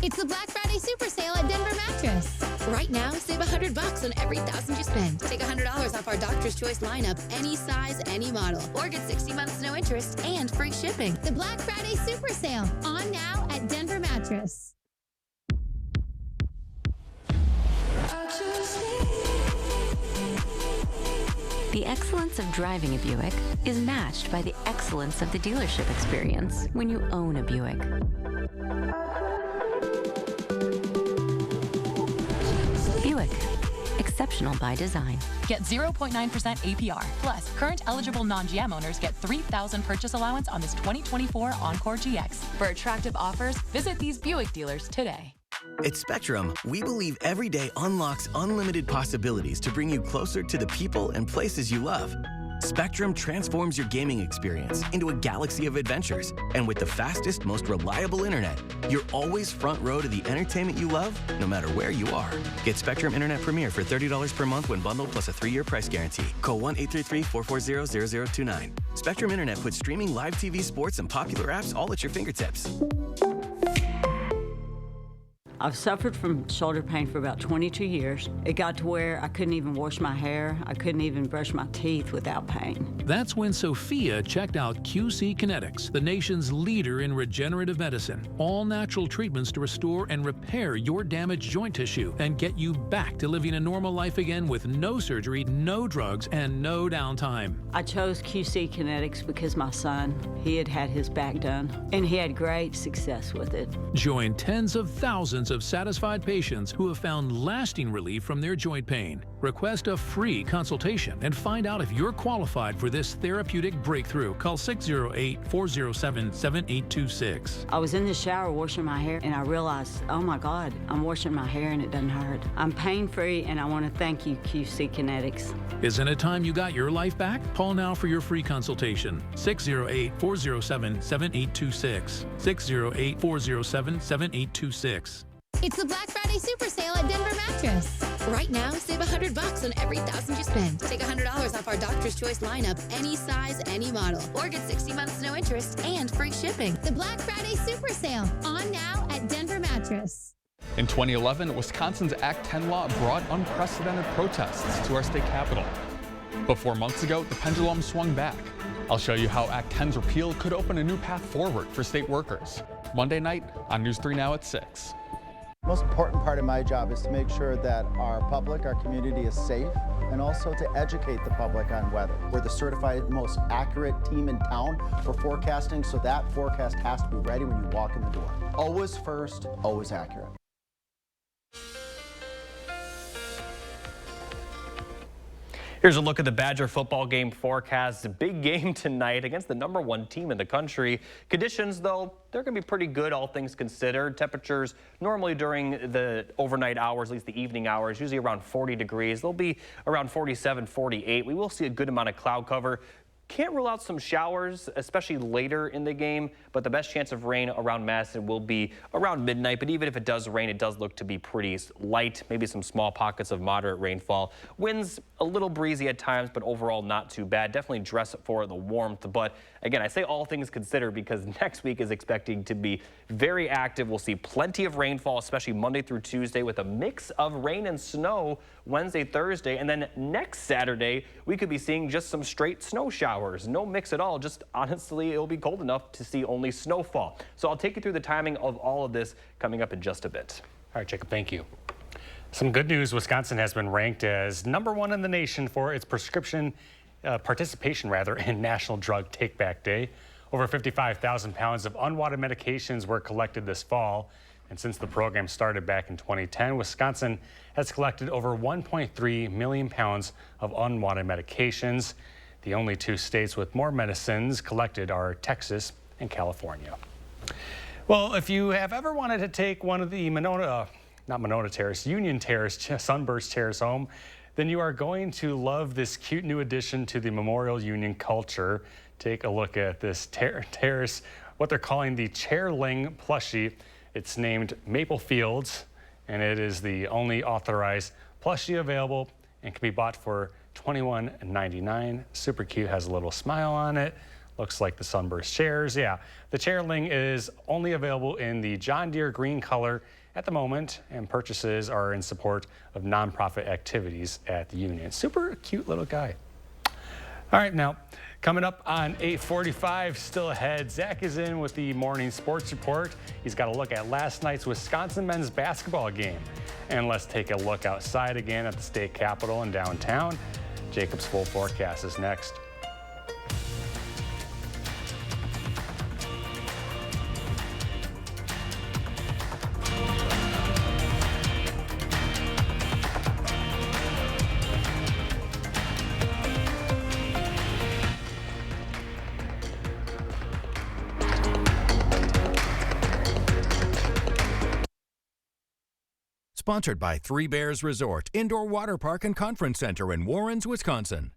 It's the Black Friday Super Sale at Denver Mattress. Right now, save $100 on every $1,000 you spend. Take $100 off our Doctor's Choice lineup, any size, any model. Or get 60 months no interest and free shipping. The Black Friday Super Sale, on now at Denver Mattress. The excellence of driving a Buick is matched by the excellence of the dealership experience when you own a Buick. Buick, exceptional by design. Get 0.9% APR. Plus, current eligible non-GM owners get $3,000 purchase allowance on this 2024 Encore GX. For attractive offers, visit these Buick dealers today. At Spectrum, we believe every day unlocks unlimited possibilities to bring you closer to the people and places you love. Spectrum transforms your gaming experience into a galaxy of adventures. And with the fastest, most reliable internet, you're always front row to the entertainment you love, no matter where you are. Get Spectrum Internet Premier for $30 per month when bundled plus a 3-year price guarantee. Call 1-833-440-0029. Spectrum Internet puts streaming live TV, sports, and popular apps all at your fingertips. I've suffered from shoulder pain for about 22 years. It got to where I couldn't even wash my hair. I couldn't even brush my teeth without pain. That's when Sophia checked out QC Kinetics, the nation's leader in regenerative medicine. All natural treatments to restore and repair your damaged joint tissue and get you back to living a normal life again with no surgery, no drugs, and no downtime. I chose QC Kinetics because my son, he had had his back done, and he had great success with it. Join tens of thousands of satisfied patients who have found lasting relief from their joint pain. Request a free consultation and find out if you're qualified for this therapeutic breakthrough. Call 608-407-7826. I was in the shower washing my hair and I realized, oh my God, I'm washing my hair and it doesn't hurt. I'm pain-free and I want to thank you, QC Kinetics. Isn't it time you got your life back? Call now for your free consultation. 608-407-7826. 608-407-7826. It's the Black Friday Super Sale at Denver Mattress. Right now, save $100 on every $1,000 you spend. Take $100 off our Doctor's Choice lineup, any size, any model. Or get 60 months no interest and free shipping. The Black Friday Super Sale, on now at Denver Mattress. In 2011, Wisconsin's Act 10 law brought unprecedented protests to our state capital. But 4 months ago, the pendulum swung back. I'll show you how Act 10's repeal could open a new path forward for state workers. Monday night on News 3 Now at 6. The most important part of my job is to make sure that our public, our community is safe, and also to educate the public on weather. We're the certified most accurate team in town for forecasting, so that forecast has to be ready when you walk in the door. Always first, always accurate. Here's a look at the Badger football game forecast. A big game tonight against the #1 team in the country. Conditions, though, they're going to be pretty good, all things considered. Temperatures normally during the overnight hours, at least the evening hours, usually around 40 degrees. They'll be around 47, 48. We will see a good amount of cloud cover. Can't rule out some showers, especially later in the game, but the best chance of rain around Madison will be around midnight. But even if it does rain, it does look to be pretty light, maybe some small pockets of moderate rainfall. Winds a little breezy at times, but overall not too bad. Definitely dress for the warmth. But again, I say all things considered because next week is expecting to be very active. We'll see plenty of rainfall, especially Monday through Tuesday, with a mix of rain and snow Wednesday, Thursday, and then next Saturday, we could be seeing just some straight snow showers. No mix at all, just honestly, it'll be cold enough to see only snowfall. So I'll take you through the timing of all of this coming up in just a bit. All right, Jacob, thank you. Some good news, Wisconsin has been ranked as #1 in the nation for its participation in National Drug Take-Back Day. Over 55,000 pounds of unwanted medications were collected this fall. And since the program started back in 2010, Wisconsin has collected over 1.3 million pounds of unwanted medications. The only 2 states with more medicines collected are Texas and California. Well, if you have ever wanted to take one of the Union Terrace Sunburst Terrace home, then you are going to love this cute new addition to the Memorial Union culture. Take a look at this terrace what they're calling the Chairling plushie. It's named Maple Fields, and it is the only authorized plushie available and can be bought for $21.99. Super cute, has a little smile on it. Looks like the Sunburst chairs. Yeah, the Chairling is only available in the John Deere green color at the moment, and purchases are in support of nonprofit activities at the union. Super cute little guy. All right, now coming up on 8:45, still ahead, Zach is in with the morning sports report. He's got a look at last night's Wisconsin men's basketball game. And let's take a look outside again at the state capitol in downtown. Jacob's full forecast is next. Sponsored by Three Bears Resort, Indoor Water Park and Conference Center in Warrens, Wisconsin.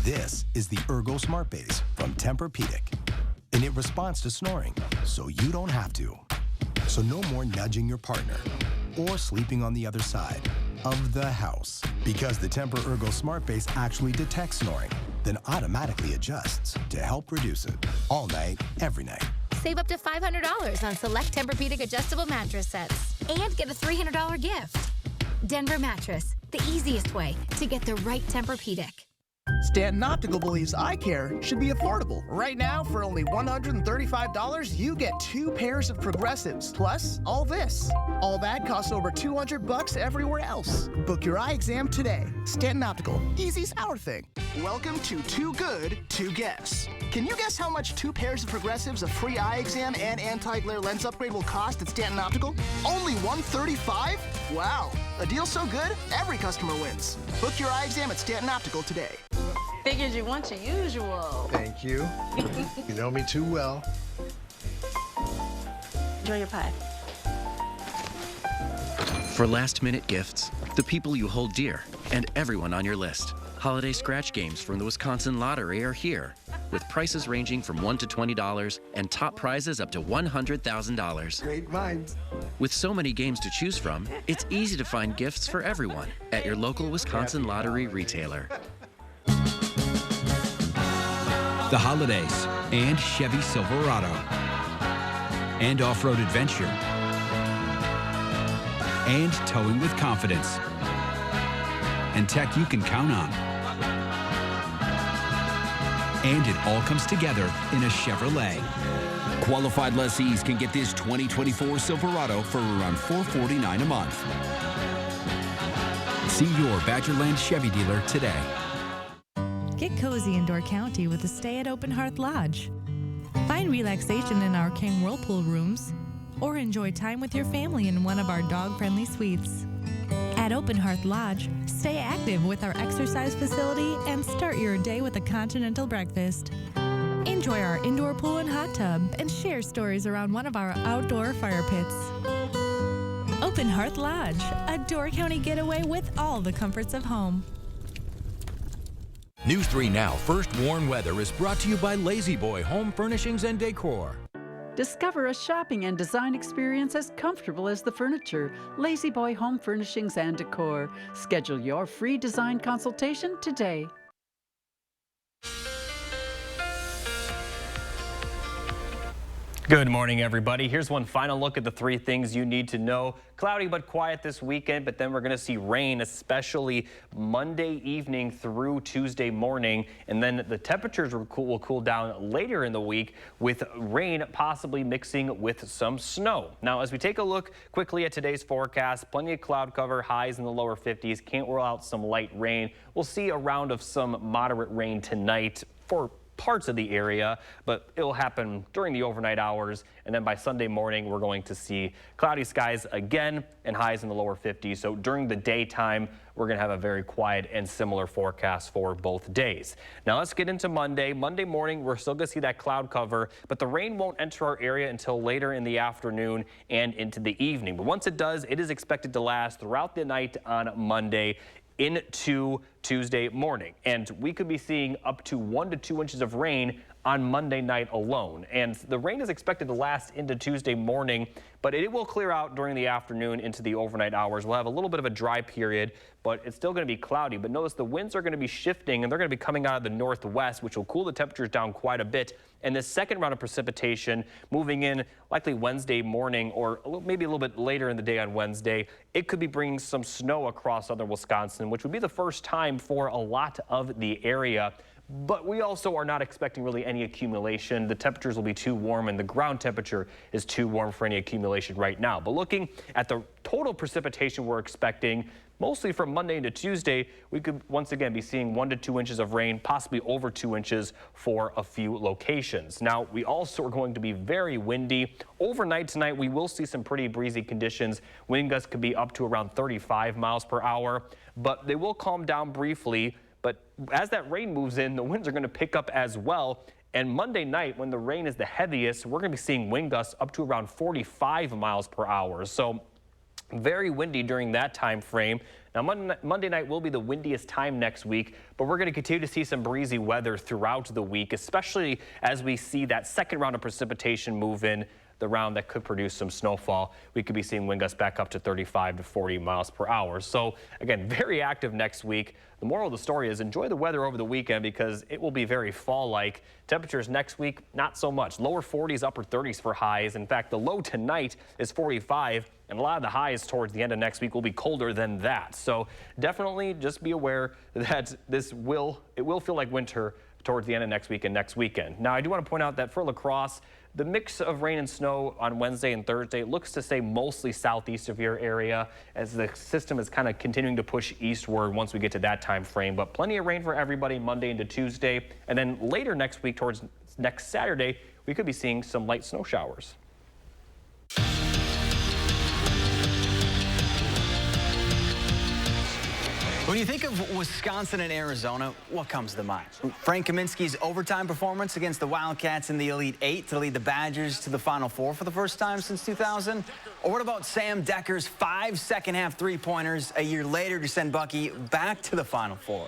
This is the Ergo Smart Base from Tempur-Pedic, and it responds to snoring, so you don't have to. So no more nudging your partner or sleeping on the other side of the house, because the Tempur-Ergo Smart Base actually detects snoring, then automatically adjusts to help reduce it all night, every night. Save up to $500 on select Tempur-Pedic adjustable mattress sets and get a $300 gift. Denver Mattress, the easiest way to get the right Tempur-Pedic. Stanton Optical believes eye care should be affordable. Right now, for only $135, you get 2 pairs of progressives, plus all this. All that costs over $200 everywhere else. Book your eye exam today. Stanton Optical, easy's our thing. Welcome to Too Good to Guess. Can you guess how much 2 pairs of progressives, a free eye exam, and anti-glare lens upgrade will cost at Stanton Optical? Only $135? Wow, a deal so good, every customer wins. Book your eye exam at Stanton Optical today. Figured you want your usual. Thank you. You know me too well. Enjoy your pie. For last-minute gifts, the people you hold dear, and everyone on your list. Holiday scratch games from the Wisconsin Lottery are here, with prices ranging from $1 to $20 and top prizes up to $100,000. Great minds. With so many games to choose from, it's easy to find gifts for everyone at your local Wisconsin Lottery retailer. The holidays, and Chevy Silverado, and off-road adventure, and towing with confidence, and tech you can count on. And it all comes together in a Chevrolet. Qualified lessees can get this 2024 Silverado for around $449 a month. See your Badgerland Chevy dealer today. Get cozy in Door County with a stay at Open Hearth Lodge. Find relaxation in our King Whirlpool rooms, or enjoy time with your family in one of our dog-friendly suites. At Open Hearth Lodge, stay active with our exercise facility and start your day with a continental breakfast. Enjoy our indoor pool and hot tub and share stories around one of our outdoor fire pits. Open Hearth Lodge, a Door County getaway with all the comforts of home. News 3 Now First Warn Weather is brought to you by Lazy Boy Home Furnishings and Decor. Discover a shopping and design experience as comfortable as the furniture. Lazy Boy Home Furnishings and Decor. Schedule your free design consultation today. Good morning, everybody. Here's one final look at the 3 things you need to know. Cloudy but quiet this weekend, but then we're going to see rain, especially Monday evening through Tuesday morning. And then the temperatures will cool down later in the week, with rain possibly mixing with some snow. Now, as we take a look quickly at today's forecast, plenty of cloud cover, highs in the lower 50s. Can't rule out some light rain. We'll see a round of some moderate rain tonight for parts of the area, but it will happen during the overnight hours, and then by Sunday morning we're going to see cloudy skies again and highs in the lower 50s. So during the daytime we're going to have a very quiet and similar forecast for both days. Now let's get into Monday. Monday morning we're still going to see that cloud cover, but the rain won't enter our area until later in the afternoon and into the evening. But once it does, it is expected to last throughout the night on Monday into Tuesday morning. And we could be seeing up to 1 to 2 inches of rain on Monday night alone. And the rain is expected to last into Tuesday morning, but it will clear out during the afternoon into the overnight hours. We'll have a little bit of a dry period, but it's still going to be cloudy. But notice the winds are going to be shifting, and they're going to be coming out of the northwest, which will cool the temperatures down quite a bit. And this second round of precipitation moving in likely Wednesday morning or maybe a little bit later in the day on Wednesday, it could be bringing some snow across southern Wisconsin, which would be the first time for a lot of the area. But we also are not expecting really any accumulation. The temperatures will be too warm, and the ground temperature is too warm for any accumulation right now. But looking at the total precipitation we're expecting, mostly from Monday into Tuesday, we could once again be seeing 1 to 2 inches of rain, possibly over 2 inches for a few locations. Now, we also are going to be very windy. Overnight tonight, we will see some pretty breezy conditions. Wind gusts could be up to around 35 miles per hour, but they will calm down briefly. But as that rain moves in, the winds are going to pick up as well. And Monday night, when the rain is the heaviest, we're going to be seeing wind gusts up to around 45 miles per hour. So very windy during that time frame. Now, Monday night will be the windiest time next week, but we're going to continue to see some breezy weather throughout the week, especially as we see that second round of precipitation move in, the round that could produce some snowfall. We could be seeing wind gusts back up to 35 to 40 miles per hour. So again, very active next week. The moral of the story is enjoy the weather over the weekend because it will be very fall-like. Temperatures next week, not so much. Lower 40s, upper 30s for highs. In fact, the low tonight is 45, and a lot of the highs towards the end of next week will be colder than that. So definitely just be aware that it will feel like winter towards the end of next week and next weekend. Now, I do want to point out that for lacrosse, the mix of rain and snow on Wednesday and Thursday looks to stay mostly southeast of your area as the system is kind of continuing to push eastward once we get to that time frame. But plenty of rain for everybody Monday into Tuesday. And then later next week towards next Saturday, we could be seeing some light snow showers. When you think of Wisconsin and Arizona, what comes to mind? Frank Kaminsky's overtime performance against the Wildcats in the Elite Eight to lead the Badgers to the Final Four for the first time since 2000? Or what about Sam Decker's 5 second-half three-pointers a year later to send Bucky back to the Final Four?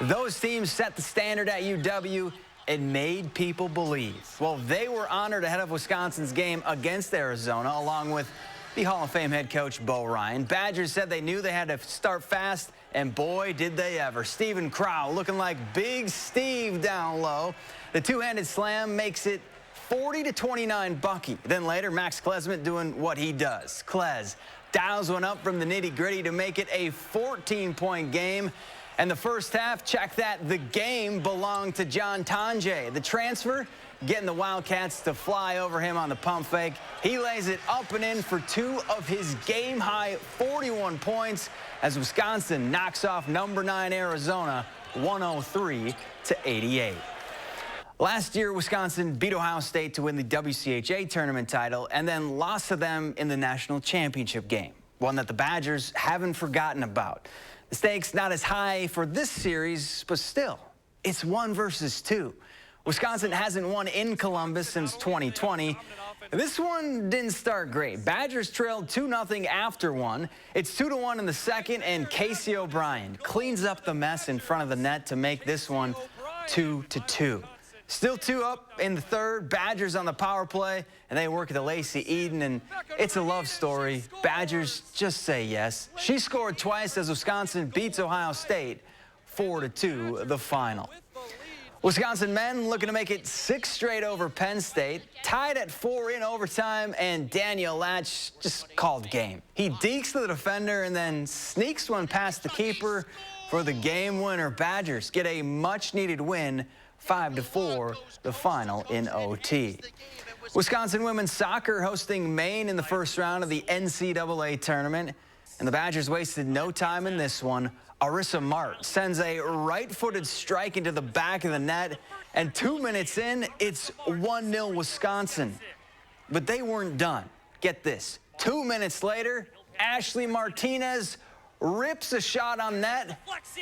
Those teams set the standard at UW and made people believe. Well, they were honored ahead of Wisconsin's game against Arizona, along with the Hall of Fame head coach Bo Ryan. Badgers said they knew they had to start fast, and boy, did they ever. Steven Crow looking like Big Steve down low. The two-handed slam makes it 40-29 Bucky. Then later, Max Klesmit doing what he does. Kles dials one up from the nitty-gritty to make it a 14-point game. And the first half, check that, the game belonged to John Tonje. The transfer, getting the Wildcats to fly over him on the pump fake. He lays it up and in for 2 of his game-high 41 points as Wisconsin knocks off number 9 Arizona 103-88. Last year, Wisconsin beat Ohio State to win the WCHA tournament title and then lost to them in the national championship game, one that the Badgers haven't forgotten about. The stakes not as high for this series, but still, it's 1 versus 2. Wisconsin hasn't won in Columbus since 2020. This one didn't start great. Badgers trailed 2-0 after one. It's 2-1 in the second, and Casey O'Brien cleans up the mess in front of the net to make this one 2-2. Still 2 up in the third. Badgers on the power play, and they work to Lacey Eden, and it's a love story. Badgers just say yes. She scored twice as Wisconsin beats Ohio State 4-2 the final. Wisconsin men looking to make it 6 straight over Penn State, tied at 4 in overtime, and Daniel Latch just called game. He dekes the defender and then sneaks one past the keeper for the game winner. Badgers get a much-needed win, 5-4, the final in OT. Wisconsin women's soccer hosting Maine in the first round of the NCAA tournament, and the Badgers wasted no time in this one. Arissa Mart sends a right-footed strike into the back of the net, and 2 minutes in, it's 1-0 Wisconsin. But they weren't done. Get this. 2 minutes later, Ashley Martinez rips a shot on net,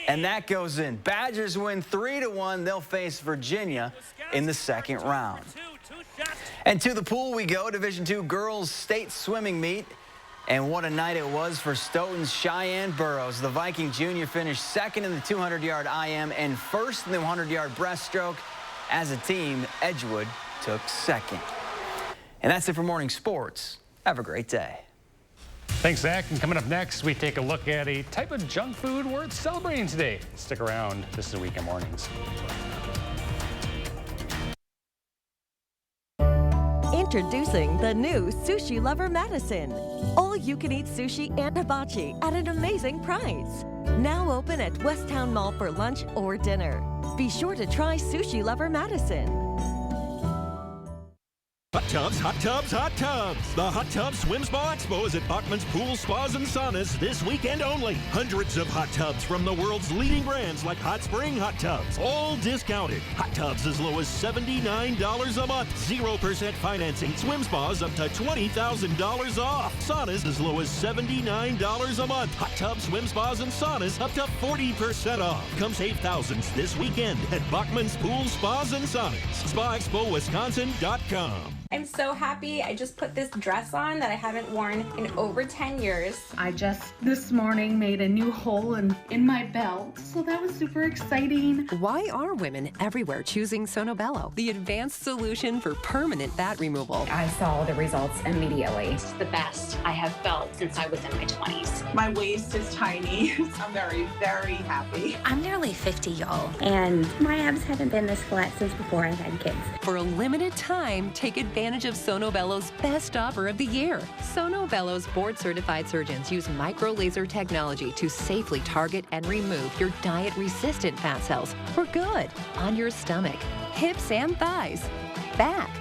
and that goes in. Badgers win 3-1. They'll face Virginia in the second round. And to the pool we go. Division II girls state swimming meet. And what a night it was for Stoughton's Cheyenne Burroughs. The Viking Junior finished second in the 200-yard IM and first in the 100-yard breaststroke. As a team, Edgewood took second. And that's it for morning sports. Have a great day. Thanks, Zach. And coming up next, we take a look at a type of junk food worth celebrating today. Stick around. This is Weekend Mornings. Introducing the new Sushi Lover Madison. All-you-can-eat sushi and hibachi at an amazing price. Now open at Westtown Mall for lunch or dinner. Be sure to try Sushi Lover Madison. Hot tubs, hot tubs, hot tubs. The Hot Tub Swim Spa Expo is at Bachman's Pool Spas and Saunas this weekend only. Hundreds of hot tubs from the world's leading brands like Hot Spring Hot Tubs, all discounted. Hot tubs as low as $79 a month. 0% financing. Swim spas up to $20,000 off. Saunas as low as $79 a month. Hot tub swim spas and saunas up to 40% off. Come save thousands this weekend at Bachman's Pool Spas and Saunas. SpaExpoWisconsin.com. I'm so happy. I just put this dress on that I haven't worn in over 10 years. I just this morning made a new hole in my belt, so that was super exciting. Why are women everywhere choosing Sonobello, the advanced solution for permanent fat removal? I saw the results immediately. It's the best I have felt since I was in my 20s. My waist is tiny. I'm very, very happy. I'm nearly 50, y'all, and my abs haven't been this flat since before I had kids. For a limited time, take advantage of Sonobello's best offer of the year. Sonobello's board-certified surgeons use micro-laser technology to safely target and remove your diet-resistant fat cells for good on your stomach, hips and thighs, back,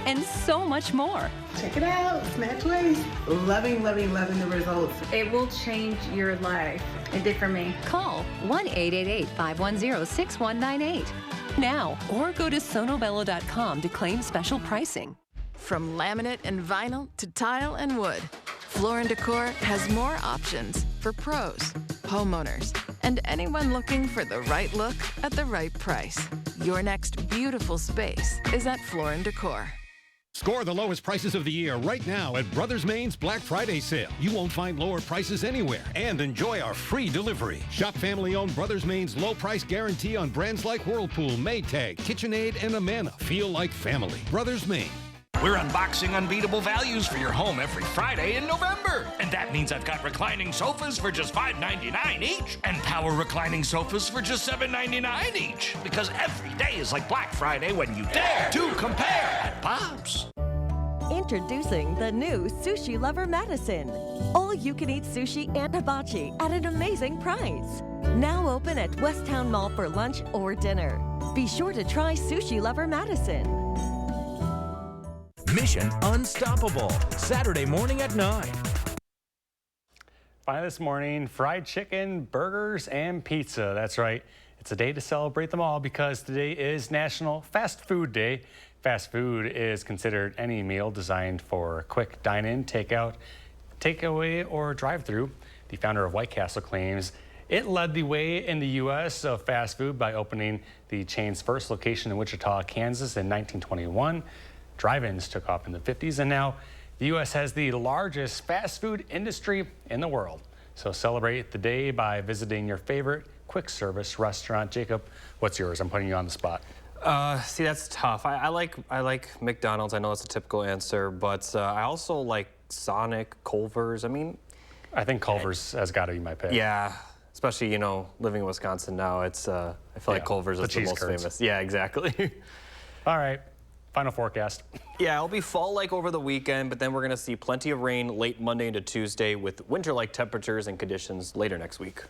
and so much more. Check it out. Snatch waist. Loving, loving, loving the results. It will change your life. It did for me. Call 1-888-510-6198 now or go to sonobello.com to claim special pricing. From laminate and vinyl to tile and wood, Floor & Decor has more options for pros, homeowners, and anyone looking for the right look at the right price. Your next beautiful space is at Floor & Decor. Score the lowest prices of the year right now at Brothers Main's Black Friday sale. You won't find lower prices anywhere. And enjoy our free delivery. Shop family-owned Brothers Main's low price guarantee on brands like Whirlpool, Maytag, KitchenAid, and Amana. Feel like family. Brothers Main. We're unboxing unbeatable values for your home every Friday in November. And that means I've got reclining sofas for just $5.99 each and power reclining sofas for just $7.99 each. Because every day is like Black Friday when you dare to compare at Bob's. Introducing the new Sushi Lover Madison. All-you-can-eat sushi and hibachi at an amazing price. Now open at Westtown Mall for lunch or dinner. Be sure to try Sushi Lover Madison. Mission Unstoppable, Saturday morning at 9. Finally this morning, fried chicken, burgers, and pizza. That's right. It's a day to celebrate them all because today is National Fast Food Day. Fast food is considered any meal designed for quick dine-in, takeout, takeaway, or drive-through. The founder of White Castle claims it led the way in the U.S. of fast food by opening the chain's first location in Wichita, Kansas in 1921. Drive-ins took off in the 50s, and now the U.S. has the largest fast food industry in the world. So celebrate the day by visiting your favorite quick service restaurant. Jacob, what's yours? I'm putting you on the spot. See, that's tough. I like McDonald's. I know that's a typical answer, but I also like Sonic, Culver's. I mean, I think Culver's has got to be my pick. Yeah, especially, you know, living in Wisconsin now, it's I feel like Culver's is the most famous. Yeah, exactly. All right. Final forecast. Yeah, it'll be fall-like over the weekend, but then we're going to see plenty of rain late Monday into Tuesday with winter-like temperatures and conditions later next week.